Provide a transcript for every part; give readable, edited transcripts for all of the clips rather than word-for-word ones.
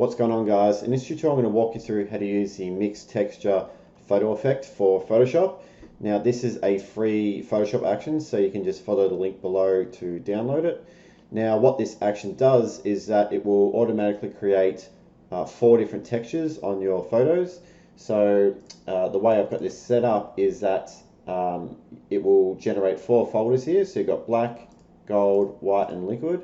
What's going on, guys? In this tutorial I'm going to walk you through how to use the mixed texture photo effect for Photoshop. Now this is a free Photoshop action, so you can just follow the link below to download it. Now what this action does is that it will automatically create 4 different textures on your photos. So the way I've got this set up is that it will generate 4 folders here. So you've got black, gold, white and liquid.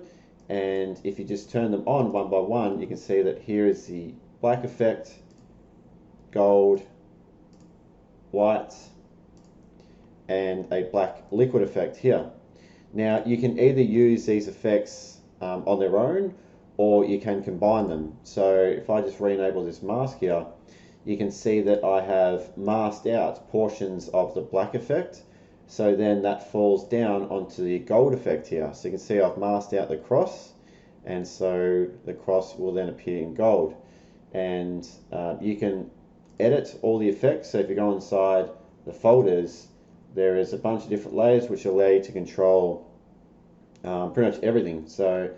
And if you just turn them on one by one, you can see that here is the black effect, gold, white, and a black liquid effect here. Now you can either use these effects on their own, or you can combine them. So if I just re-enable this mask here, you can see that I have masked out portions of the black effect. So then that falls down onto the gold effect here. So you can see I've masked out the cross, and so the cross will then appear in gold. And you can edit all the effects. So if you go inside the folders, there is a bunch of different layers which allow you to control pretty much everything. So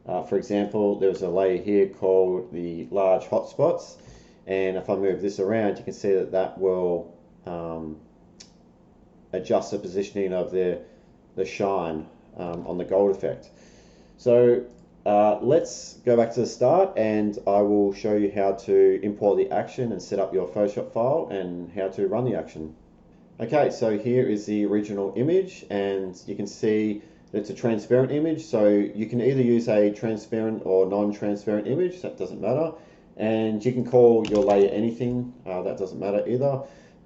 for example, there's a layer here called the large hotspots, and if I move this around, you can see that that will adjust the positioning of the shine on the gold effect. So let's go back to the start, and I will show you how to import the action and set up your Photoshop file and how to run the action. Okay, so here is the original image, and you can see that it's a transparent image, so you can either use a transparent or non-transparent image, that doesn't matter, and you can call your layer anything, that doesn't matter either.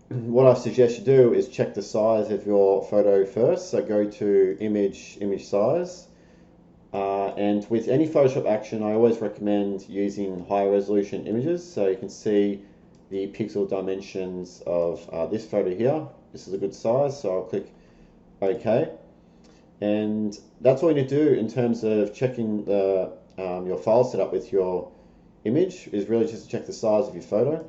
What I suggest you do is check the size of your photo first. So go to image size, and with any Photoshop action I always recommend using high resolution images, so you can see the pixel dimensions of this photo here. This is a good size, so I'll click OK, and that's all you need to do in terms of checking the your file setup with your image, is really just to check the size of your photo.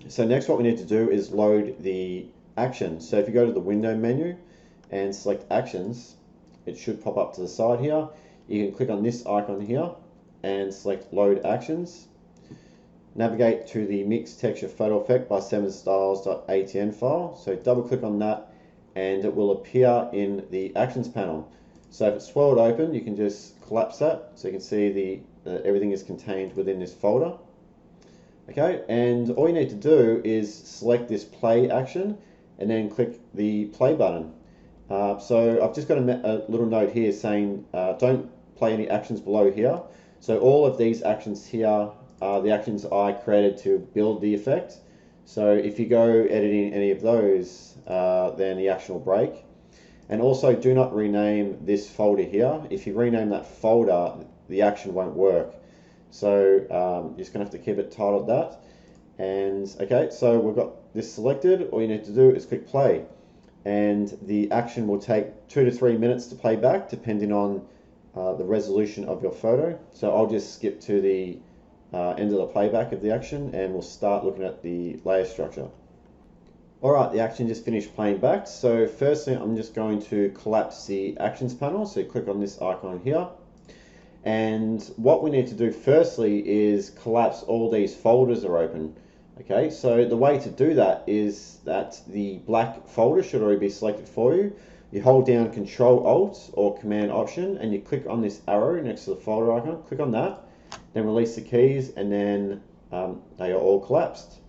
So next what we need to do is load the action. So if you go to the window menu and select actions, it should pop up to the side here. You can click on this icon here and select load actions. Navigate to the mixed texture photo effect by Sevenstyles.atn file. So double click on that and it will appear in the actions panel. So if it's swirled open, you can just collapse that so you can see everything is contained within this folder. Okay, and all you need to do is select this play action and then click the play button. So I've just got a little note here saying don't play any actions below here. So all of these actions here are the actions I created to build the effect. So if you go editing any of those, then the action will break. And also do not rename this folder here. If you rename that folder, the action won't work. So you're just going to have to keep it titled that. And okay, so we've got this selected. All you need to do is click play, and the action will take 2 to 3 minutes to play back depending on the resolution of your photo. So I'll just skip to the end of the playback of the action, and we'll start looking at the layer structure. Alright, the action just finished playing back. So firstly I'm just going to collapse the actions panel. So click on this icon here. And what we need to do firstly is collapse all these folders are open. Okay, so the way to do that is that the black folder should already be selected for you. You hold down Control Alt or Command Option and you click on this arrow next to the folder icon, click on that, then release the keys, and then they are all collapsed.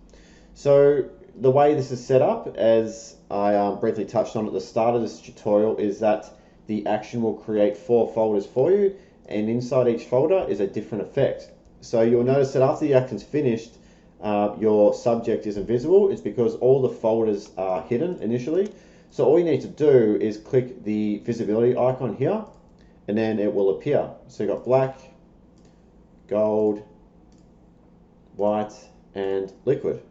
So the way this is set up, as I briefly touched on at the start of this tutorial, is that the action will create 4 folders for you, and inside each folder is a different effect. So you'll notice that after the action's finished, your subject isn't visible. It's because all the folders are hidden initially. So all you need to do is click the visibility icon here, and then it will appear. So you've got black, gold, white, and liquid.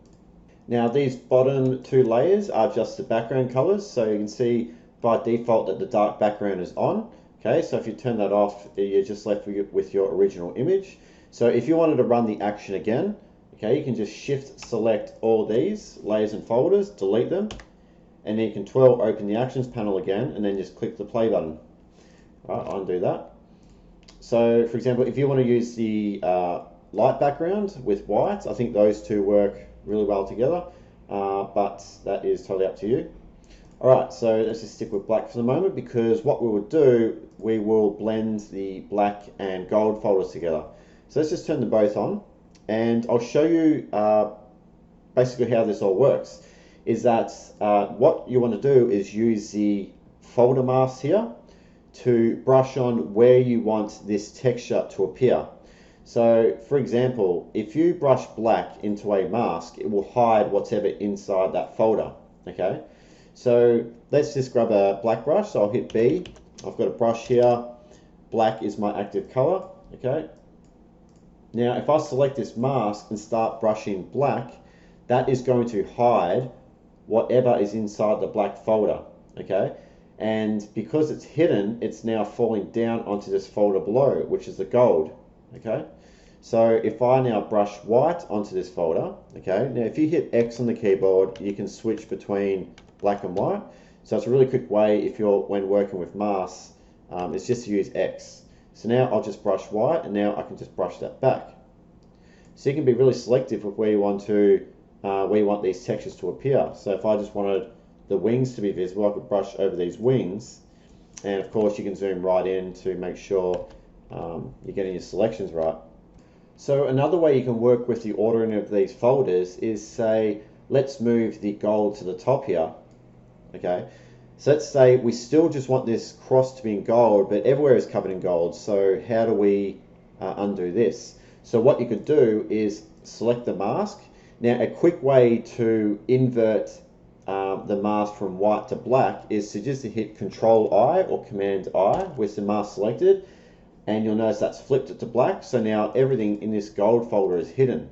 Now these bottom 2 layers are just the background colors, so you can see by default that the dark background is on. Okay, so if you turn that off, you're just left with your original image. So if you wanted to run the action again, okay, you can just shift select all these layers and folders, delete them, and then you can twirl open the actions panel again, and then just click the play button. Right, undo that. So for example, if you want to use the light background with white. I think those two work really well together, but that is totally up to you. Alright, so let's just stick with black for the moment, because what we will do, we will blend the black and gold folders together. So let's just turn them both on, and I'll show you basically how this all works. Is that what you want to do is use the folder mask here to brush on where you want this texture to appear. So for example, if you brush black into a mask, it will hide whatever inside that folder. Okay, so let's just grab a black brush. So I'll hit B. I've got a brush here. Black is my active color. Okay, now if I select this mask and start brushing black, that is going to hide whatever is inside the black folder. Okay, and because it's hidden, it's now falling down onto this folder below, which is the gold. Okay, so if I now brush white onto this folder, okay, now if you hit X on the keyboard, you can switch between black and white. So it's a really quick way if you're when working with masks, it's just to use X. So now I'll just brush white, and now I can just brush that back. So you can be really selective with where you want these textures to appear. So if I just wanted the wings to be visible, I could brush over these wings, and of course you can zoom right in to make sure you're getting your selections right. So another way you can work with the ordering of these folders is, say, let's move the gold to the top here. Okay, so let's say we still just want this cross to be in gold, but everywhere is covered in gold. So how do we undo this? So what you could do is select the mask. Now a quick way to invert the mask from white to black is to just hit Control I or Command I with the mask selected, and you'll notice that's flipped it to black. So now everything in this gold folder is hidden.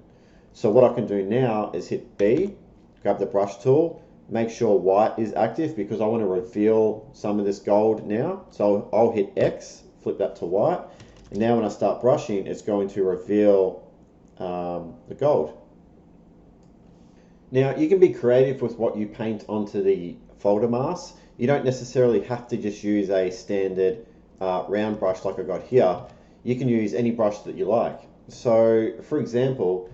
So what I can do now is hit B, grab the brush tool, make sure white is active because I want to reveal some of this gold now. So I'll hit X, flip that to white, and now when I start brushing, it's going to reveal the gold. Now you can be creative with what you paint onto the folder mask. You don't necessarily have to just use a standard round brush like I got here. You can use any brush that you like. So for example,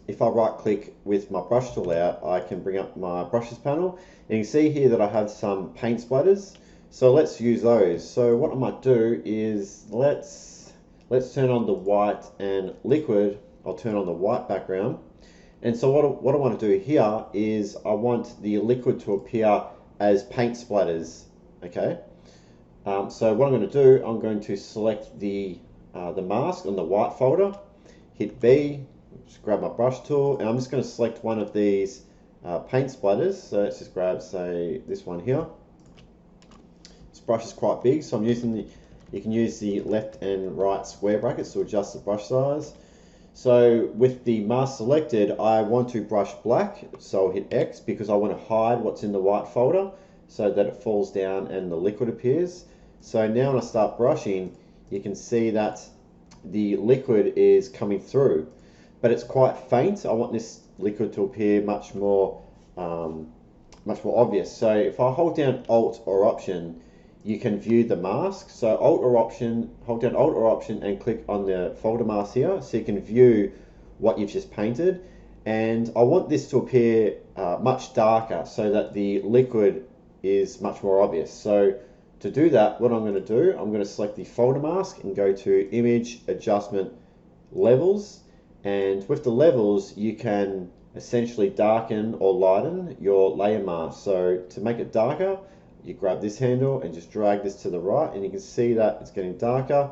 if I right click with my brush tool out, I can bring up my brushes panel, and you can see here that I have some paint splatters. So let's use those. So what I might do is let's turn on the white and liquid. I'll turn on the white background. And so what I want to do here is I want the liquid to appear as paint splatters. Okay. So what I'm going to do, I'm going to select the mask on the white folder, hit B, just grab my brush tool, and I'm just going to select one of these paint splatters. So let's just grab, say, this one here. This brush is quite big, so I'm using you can use the left and right square brackets to adjust the brush size. So with the mask selected, I want to brush black, so I'll hit X because I want to hide what's in the white folder so that it falls down and the liquid appears. So now when I start brushing, you can see that the liquid is coming through, but it's quite faint. I want this liquid to appear much more obvious. So if I hold down Alt or Option, you can view the mask. So hold down Alt or Option and click on the folder mask here, so you can view what you've just painted. And I want this to appear much darker so that the liquid is much more obvious. So to do that, what I'm going to do, I'm going to select the folder mask and go to Image, Adjustment, Levels. And with the levels, you can essentially darken or lighten your layer mask. So to make it darker, you grab this handle and just drag this to the right, and you can see that it's getting darker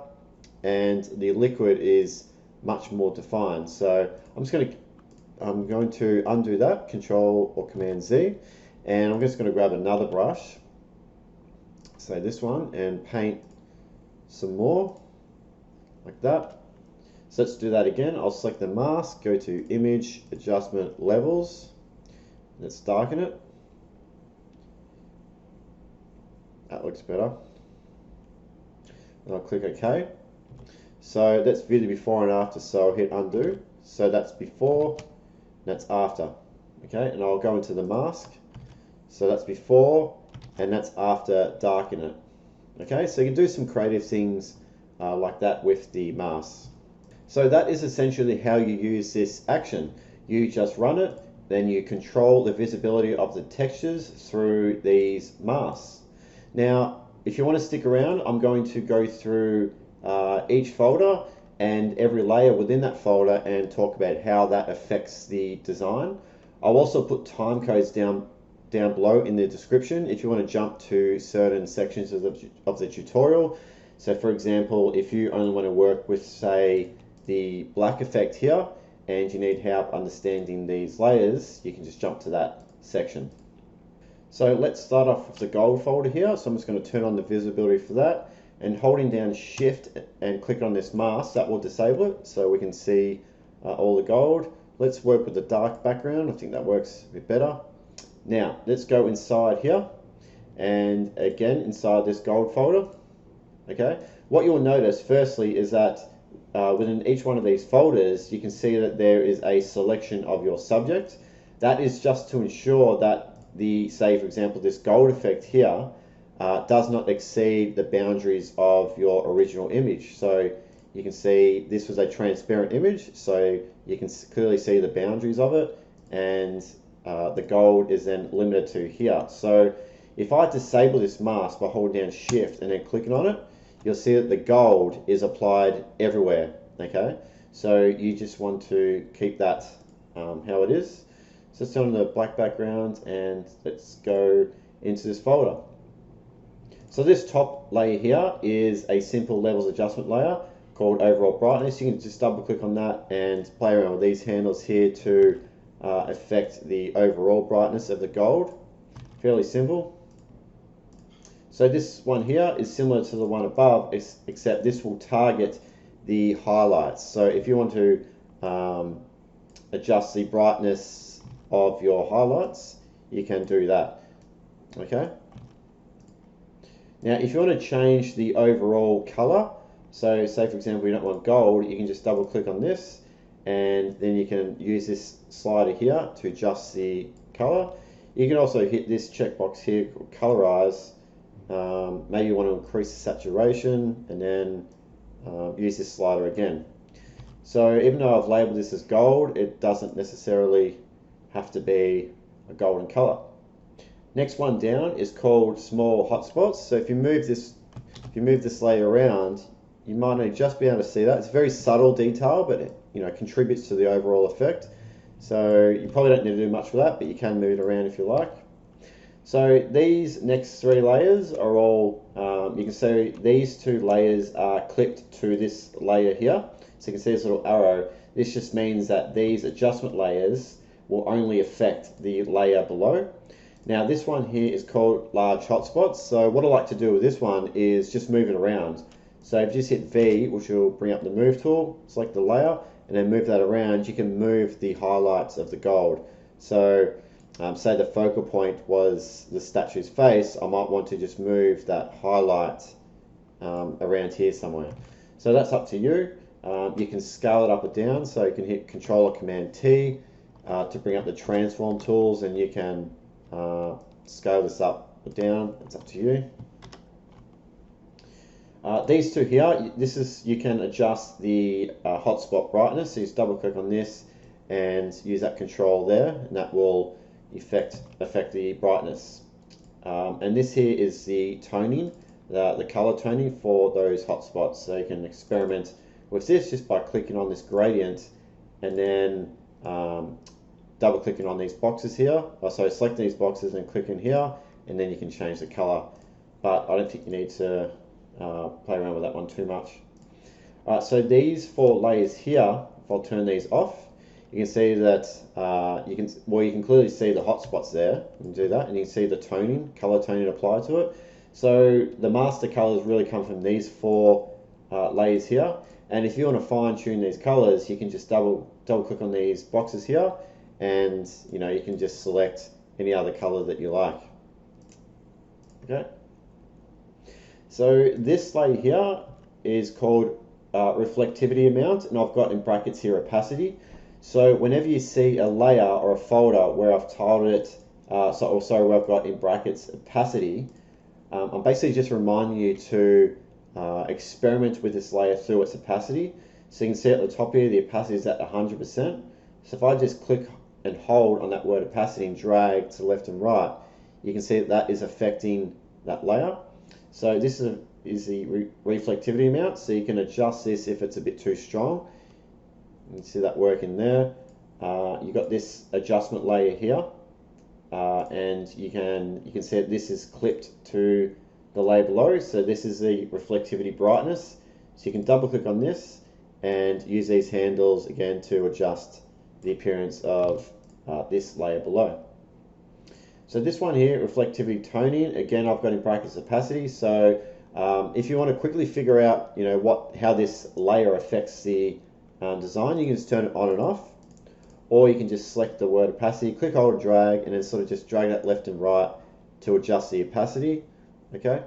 and the liquid is much more defined. So I'm going to undo that, Control or Command Z, and I'm just going to grab another brush, say this one, and paint some more like that. So let's do that again. I'll select the mask, go to Image, Adjustment, Levels, let's darken it. That looks better. And I'll click OK. So let's view the before and after. So I'll hit undo. So that's before, that's after. Okay, and I'll go into the mask. So that's before, and that's after darken it. Okay, so you can do some creative things like that with the mask. So that is essentially how you use this action. You just run it, then you control the visibility of the textures through these masks. Now, if you want to stick around, I'm going to go through each folder and every layer within that folder and talk about how that affects the design. I'll also put time codes down below in the description if you want to jump to certain sections of the tutorial. So for example, if you only want to work with, say, the black effect here, and you need help understanding these layers, you can just jump to that section. So let's start off with the gold folder here. So I'm just going to turn on the visibility for that, and holding down shift and click on this mask, that will disable it so we can see all the gold. Let's work with the dark background. I think that works a bit better. Now let's go inside here, and again inside this gold folder. Okay, what you'll notice firstly is that within each one of these folders, you can see that there is a selection of your subject. That is just to ensure that say for example, this gold effect here does not exceed the boundaries of your original image. So you can see this was a transparent image, so you can clearly see the boundaries of it, and the gold is then limited to here. So if I disable this mask by holding down shift and then clicking on it, you'll see that the gold is applied everywhere. Okay, so you just want to keep that how it is. So let's turn on the black background and let's go into this folder. So this top layer here is a simple levels adjustment layer called overall brightness. You can just double click on that and play around with these handles here to affect the overall brightness of the gold. Fairly simple. So this one here is similar to the one above, except this will target the highlights. So if you want to adjust the brightness of your highlights, you can do that. Okay. Now if you want to change the overall color, so say for example you don't want gold, you can just double click on this, and then you can use this slider here to adjust the color. You can also hit this checkbox here called colorize. Maybe you want to increase the saturation, and then use this slider again. So even though I've labeled this as gold, it doesn't necessarily have to be a golden color. Next one down is called small hotspots. So if you move this layer around, you might only just be able to see that. It's a very subtle detail, but it contributes to the overall effect. So you probably don't need to do much for that, but you can move it around if you like. So these next three layers are all, you can see these two layers are clipped to this layer here. So you can see this little arrow. This just means that these adjustment layers will only affect the layer below. Now this one here is called large hotspots. So what I like to do with this one is just move it around. So if you just hit V, which will bring up the move tool, select the layer, and then move that around, you can move the highlights of the gold. So say the focal point was the statue's face, I might want to just move that highlight around here somewhere. So that's up to you. You can scale it up or down, so you can hit Control or Command T to bring up the transform tools, and you can scale this up or down. It's up to you. These two here, you can adjust the hotspot brightness. So you just double click on this and use that control there, and that will affect the brightness. And this here is the toning, the color toning for those hotspots. So you can experiment with this just by clicking on this gradient, and then double clicking on these boxes here. So selecting these boxes and clicking here, and then you can change the color. But I don't think you need to play around with that one too much. Alright, so these four layers here, if I'll turn these off, you can see that you can clearly see the hotspots there. You can do that, and you can see the toning, color toning applied to it. So the master colors really come from these four layers here. And if you want to fine tune these colors, you can just double click on these boxes here, and you can just select any other color that you like. Okay. So this layer here is called reflectivity amount, and I've got in brackets here opacity. So whenever you see a layer or a folder where I've titled it, where I've got in brackets opacity, I'm basically just reminding you to experiment with this layer through its opacity. So you can see at the top here, the opacity is at 100%. So if I just click and hold on that word opacity and drag to left and right, you can see that that is affecting that layer. So this is the reflectivity amount. So you can adjust this if it's a bit too strong. You can see that working there. You've got this adjustment layer here, and you can see that this is clipped to the layer below. So this is the reflectivity brightness. So you can double click on this and use these handles again to adjust the appearance of this layer below. So this one here, reflectivity toning, again I've got in brackets opacity. So if you want to quickly figure out how this layer affects the design, you can just turn it on and off, or you can just select the word opacity, click, hold, and drag, and then sort of just drag that left and right to adjust the opacity. Okay.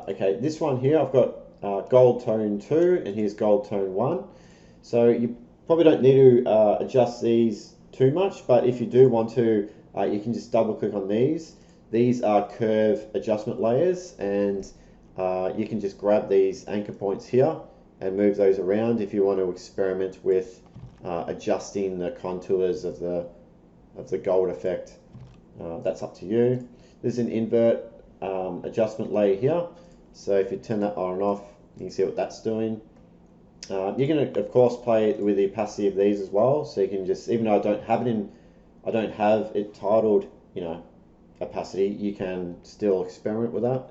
Okay, this one here I've got gold tone 2 and here's gold tone 1. So you probably don't need to adjust these too much, but if you do want to, you can just double click on these. These are curve adjustment layers, and you can just grab these anchor points here and move those around if you want to experiment with adjusting the contours of the gold effect. That's up to you. There's an invert adjustment layer here, so if you turn that on and off, you can see what that's doing. You can of course play with the opacity of these as well, so you can just, even though I don't have it titled opacity, you can still experiment with that.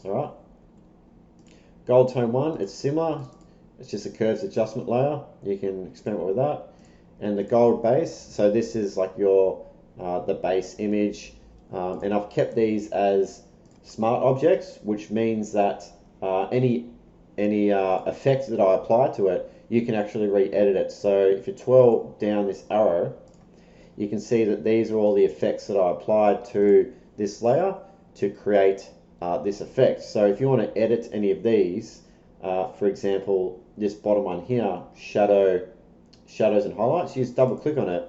All right. Gold tone 1, it's similar. It's just a curves adjustment layer. You can experiment with that. And the gold base, so this is like your the base image, and I've kept these as smart objects, which means that any effect that I apply to it, you can actually re-edit it. So if you twirl down this arrow, you can see that these are all the effects that I applied to this layer to create this effect. So if you want to edit any of these, for example, this bottom one here, shadows and highlights, you just double click on it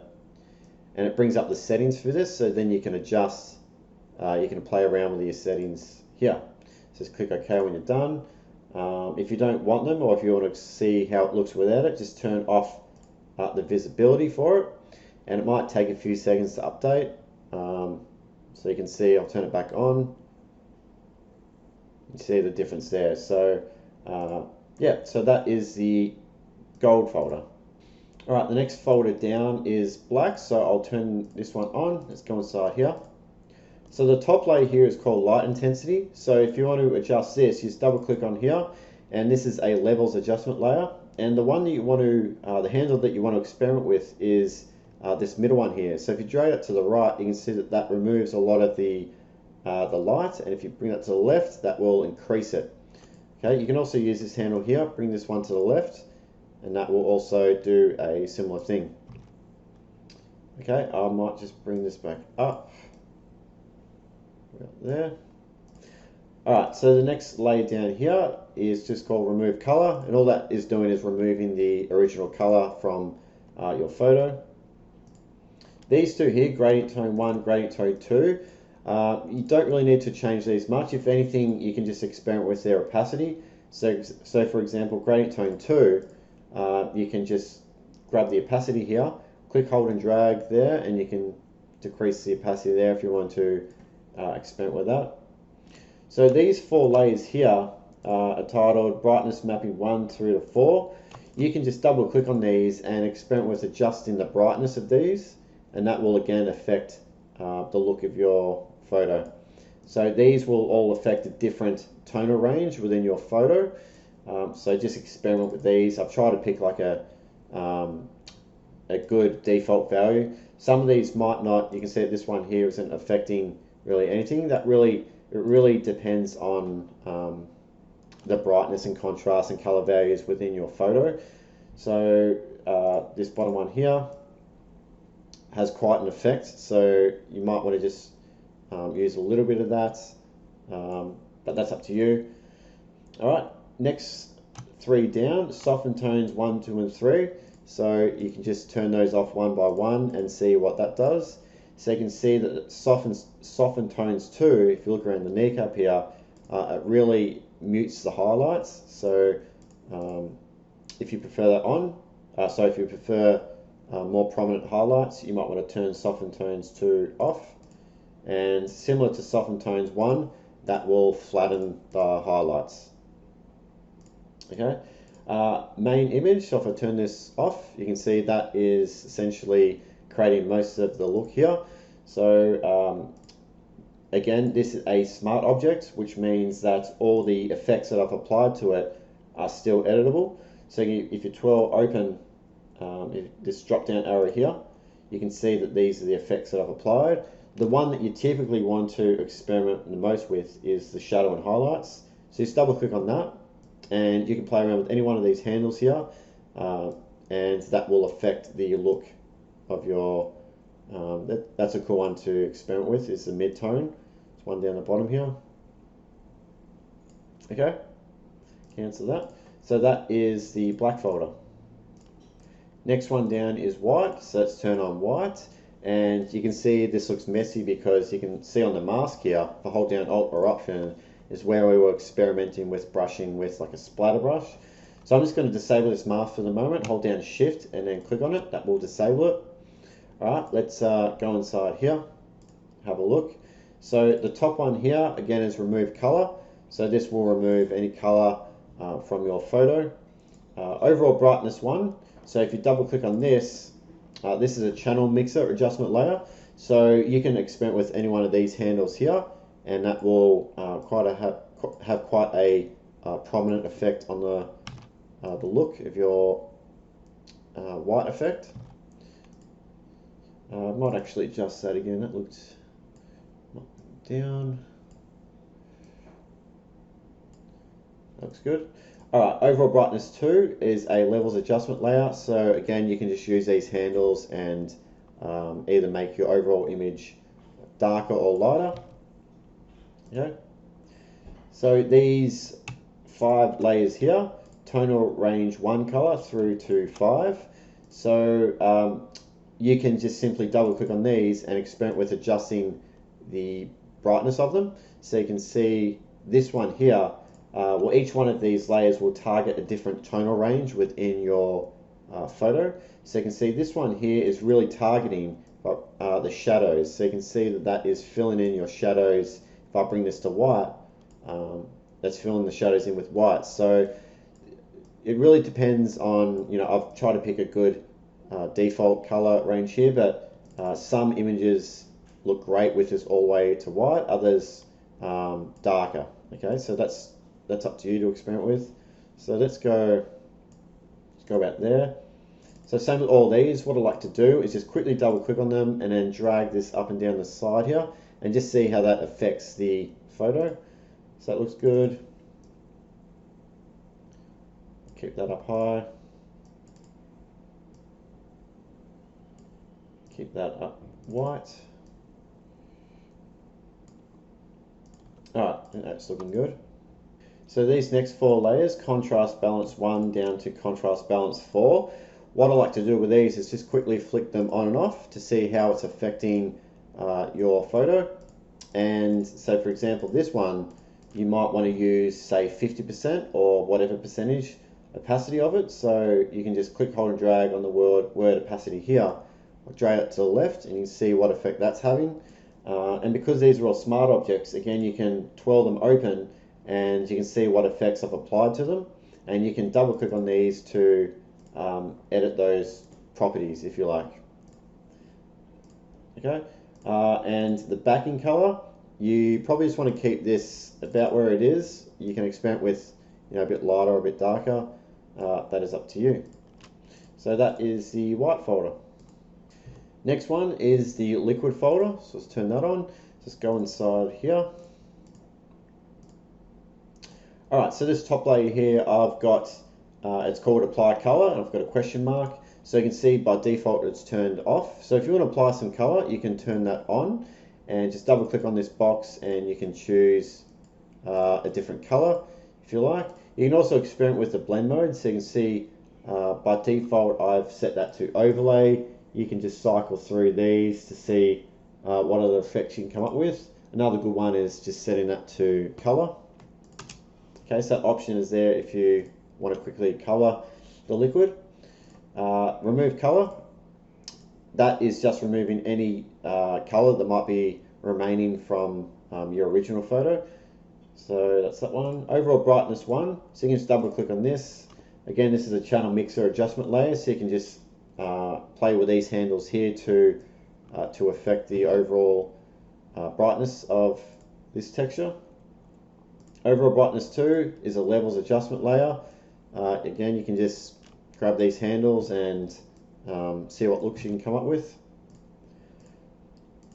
and it brings up the settings for this, so then you can adjust, you can play around with your settings here. So just click OK when you're done. If you don't want them, or if you want to see how it looks without it, just turn off the visibility for it, and it might take a few seconds to update. So you can see, I'll turn it back on. You see the difference there. So yeah, so that is the gold folder. All right, the next folder down is black, so I'll turn this one on. Let's go inside here. So the top layer here is called light intensity. So if you want to adjust this, you just double click on here, and this is a levels adjustment layer. And the one that you want to, the handle that you want to experiment with is this middle one here. So if you drag it to the right, you can see that that removes a lot of the light, and if you bring that to the left, that will increase it. Okay, you can also use this handle here, bring this one to the left, and that will also do a similar thing. Okay, I might just bring this back up. Right there. Alright, so the next layer down here is just called remove color, and all that is doing is removing the original color from your photo. These two here, gradient tone 1, gradient tone 2, you don't really need to change these much. If anything, you can just experiment with their opacity. So for example, gradient tone 2, you can just grab the opacity here, click, hold and drag there, and you can decrease the opacity there if you want to experiment with that. So these 4 layers here are titled brightness mapping 1 through to 4. You can just double click on these and experiment with adjusting the brightness of these, and that will again affect the look of your photo. So these will all affect a different tonal range within your photo. So just experiment with these. I've tried to pick like a good default value. Some of these might not. You can see that this one here isn't affecting really anything. It really depends on the brightness and contrast and color values within your photo. So this bottom one here has quite an effect, so you might want to just use a little bit of that, but that's up to you. All right, next 3 down, soften tones 1, 2, and 3. So you can just turn those off one by one and see what that does. So you can see that it soften tones 2. If you look around the kneecap here, it really mutes the highlights. So if you prefer that on, if you prefer more prominent highlights, you might want to turn soften tones 2 off. And similar to soften tones 1, that will flatten the highlights. Okay, main image, so if I turn this off, you can see that is essentially creating most of the look here. So again, this is a smart object, which means that all the effects that I've applied to it are still editable. So if you twirl open this drop down arrow here, you can see that these are the effects that I've applied. The one that you typically want to experiment the most with is the shadow and highlights. So just double click on that, and you can play around with any one of these handles here, and that will affect the look of your, that's a cool one to experiment with, is the mid-tone. It's one down the bottom here. Okay, cancel that. So that is the black folder. Next one down is white, so let's turn on white. And you can see this looks messy because you can see on the mask here, if I hold down Alt or Option, is where we were experimenting with brushing with like a splatter brush. So I'm just going to disable this mask for the moment, hold down Shift and then click on it, that will disable it. Alright, let's go inside here, have a look. So the top one here, again, is remove color. So this will remove any color from your photo. Overall brightness 1, so if you double click on this, this is a channel mixer adjustment layer, so you can experiment with any one of these handles here, and that will have quite a prominent effect on the look of your white effect. I might actually adjust that again. That looked down. Looks good. Alright, overall brightness 2 is a levels adjustment layer, so again you can just use these handles and either make your overall image darker or lighter. Okay. So these 5 layers here, tonal range 1 color through to 5. So you can just simply double click on these and experiment with adjusting the brightness of them. So you can see this one here, well, each one of these layers will target a different tonal range within your photo. So you can see this one here is really targeting the shadows. So you can see that that is filling in your shadows. If I bring this to white, that's filling the shadows in with white. So it really depends on, I've tried to pick a good default color range here, but some images look great with this all the way to white, others darker. Okay, so that's up to you to experiment with. So let's go about there. So same with all these, what I like to do is just quickly double click on them and then drag this up and down the side here and just see how that affects the photo. So that looks good. Keep that up high. Keep that up white. Alright, that's looking good. So these next 4 layers, contrast balance 1 down to contrast balance 4. What I like to do with these is just quickly flick them on and off to see how it's affecting your photo. And so for example, this one, you might want to use say 50% or whatever percentage opacity of it. So you can just click, hold and drag on the word opacity here, drag it to the left and you can see what effect that's having. And because these are all smart objects, again, you can twirl them open and you can see what effects I've applied to them, and you can double click on these to edit those properties if you like. Okay, and the backing color, you probably just want to keep this about where it is. You can experiment with a bit lighter or a bit darker, that is up to you. So that is the white folder. Next one is the liquid folder, so let's turn that on. Just go inside here. Alright, so this top layer here, I've got, it's called apply color, and I've got a question mark. So you can see by default it's turned off. So if you want to apply some color, you can turn that on and just double click on this box and you can choose a different color if you like. You can also experiment with the blend mode, so you can see by default I've set that to overlay. You can just cycle through these to see what other effects you can come up with. Another good one is just setting that to color. Okay, so that option is there if you want to quickly color the liquid. Remove color. That is just removing any color that might be remaining from your original photo. So that's that one. Overall brightness 1. So you can just double click on this. Again, this is a channel mixer adjustment layer, so you can just play with these handles here to affect the overall brightness of this texture. Overall brightness 2 is a levels adjustment layer. Again, you can just grab these handles and see what looks you can come up with.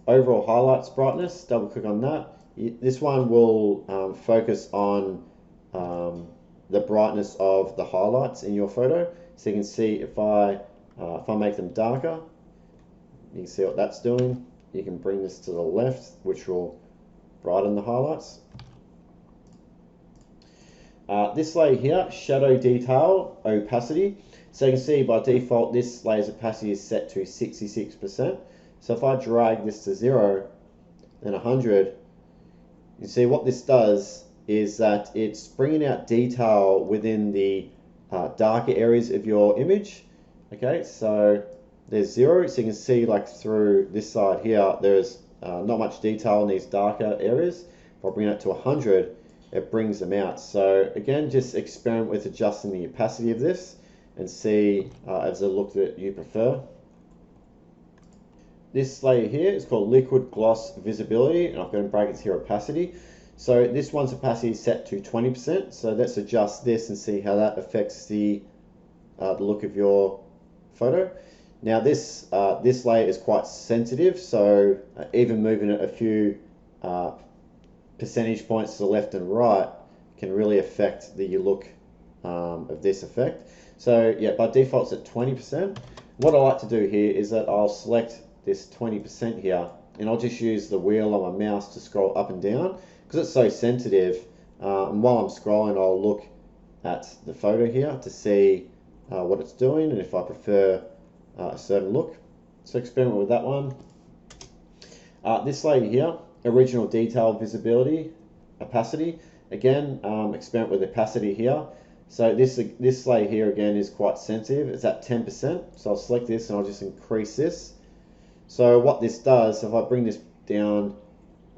Overall highlights brightness, double click on that. This one will focus on the brightness of the highlights in your photo. So you can see if I make them darker, you can see what that's doing. You can bring this to the left, which will brighten the highlights. This layer here, shadow detail opacity. So you can see by default this layer's opacity is set to 66%. So if I drag this to 0 and 100, you see what this does is that it's bringing out detail within the darker areas of your image. Okay, so there's 0, so you can see like through this side here, there's not much detail in these darker areas. If I bring it to 100, it brings them out. So again, just experiment with adjusting the opacity of this and see as a look that you prefer. This layer here is called liquid gloss visibility, and I've got in brackets here opacity. So this one's opacity is set to 20%. So let's adjust this and see how that affects the look of your photo. Now this layer is quite sensitive, so even moving it a few percentage points to the left and right can really affect the look of this effect. So yeah, by default it's at 20%. What I like to do here is that I'll select this 20% here, and I'll just use the wheel on my mouse to scroll up and down because it's so sensitive. And while I'm scrolling, I'll look at the photo here to see what it's doing and if I prefer a certain look. So experiment with that one. This layer here, original detail visibility opacity. Again, experiment with opacity here. So this layer here again is quite sensitive. It's at 10%. So I'll select this and I'll just increase this. So what this does, if I bring this down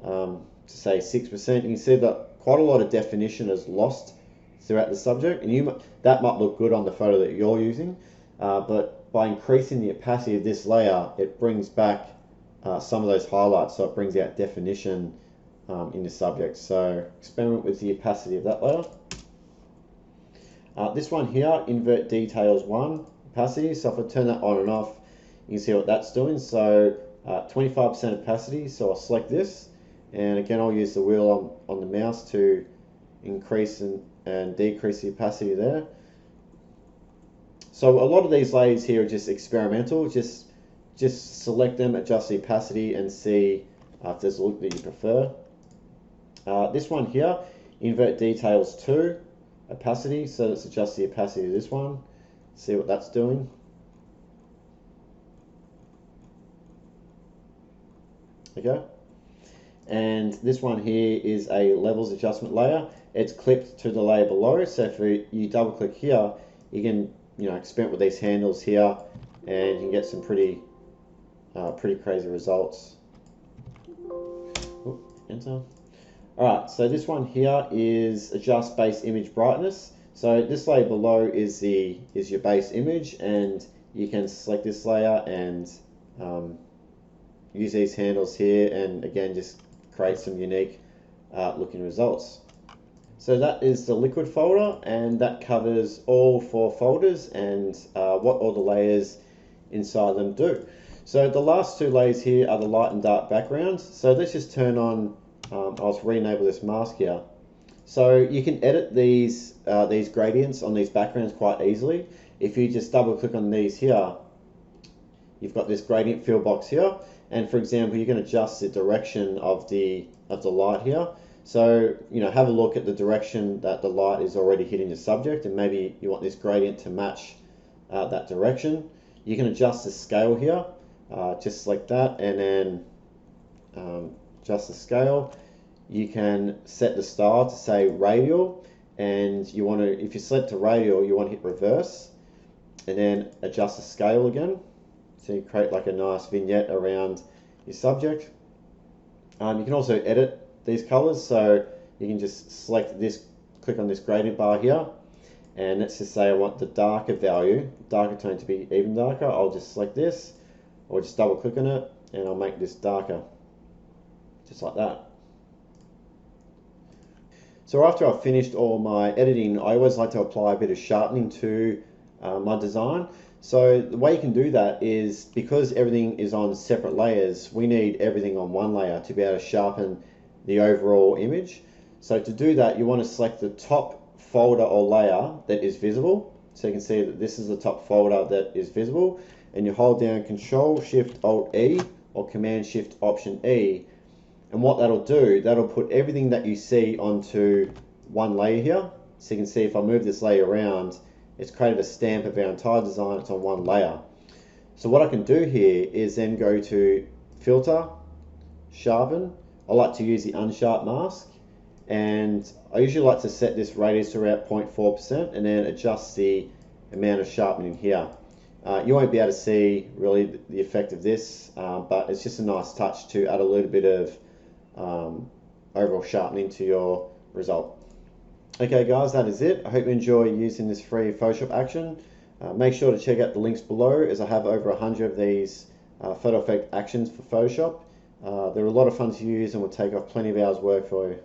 to say 6%, you can see that quite a lot of definition is lost throughout the subject, and that might look good on the photo that you're using, but by increasing the opacity of this layer, it brings back some of those highlights, so it brings out definition in the subject. So experiment with the opacity of that layer. This one here, invert details 1 opacity. So if I turn that on and off, you can see what that's doing. So 25% opacity, so I'll select this, and again I'll use the wheel on the mouse to increase and decrease the opacity there. So a lot of these layers here are just experimental. Just select them, adjust the opacity, and see if there's a look that you prefer. This one here, invert details 2 opacity, so let's adjust the opacity of this one, see what that's doing. Okay, and this one here is a levels adjustment layer. It's clipped to the layer below, so if you double click here, you can experiment with these handles here, and you can get some pretty crazy results. Ooh, enter. Alright, so this one here is adjust base image brightness. So this layer below is your base image, and you can select this layer and use these handles here, and again just create some unique looking results. So that is the liquid folder, and that covers all 4 folders and what all the layers inside them do. So the last 2 layers here are the light and dark backgrounds. So let's just turn on, I'll re-enable this mask here. So you can edit these gradients on these backgrounds quite easily. If you just double click on these here, you've got this gradient fill box here, and for example you can adjust the direction of the light here. So have a look at the direction that the light is already hitting the subject, and maybe you want this gradient to match that direction. You can adjust the scale here, just select that, and then adjust the scale. You can set the style to say radial, and you want to, if you select to radial, you want to hit reverse and then adjust the scale again. So you create like a nice vignette around your subject. You can also edit these colors, so you can just select this, click on this gradient bar here, and let's just say I want the darker value, darker tone to be even darker. I'll just select this, or just double click on it, and I'll make this darker, just like that. So after I've finished all my editing, I always like to apply a bit of sharpening to my design. So the way you can do that is, because everything is on separate layers, we need everything on one layer to be able to sharpen the overall image. So to do that, you want to select the top folder or layer that is visible. So you can see that this is the top folder that is visible, and you hold down Control Shift Alt E or Command Shift Option E, and what that'll do, that'll put everything that you see onto one layer here. So you can see if I move this layer around, it's created a stamp of our entire design. It's on one layer. So what I can do here is then go to Filter, Sharpen. I like to use the Unsharp mask, and I usually like to set this radius to about 0.4% and then adjust the amount of sharpening here. You won't be able to see really the effect of this, but it's just a nice touch to add a little bit of overall sharpening to your result. Okay guys, that is it. I hope you enjoy using this free Photoshop action. Make sure to check out the links below, as I have over 100 of these photo effect actions for Photoshop. They're a lot of fun to use and will take off plenty of hours work for you.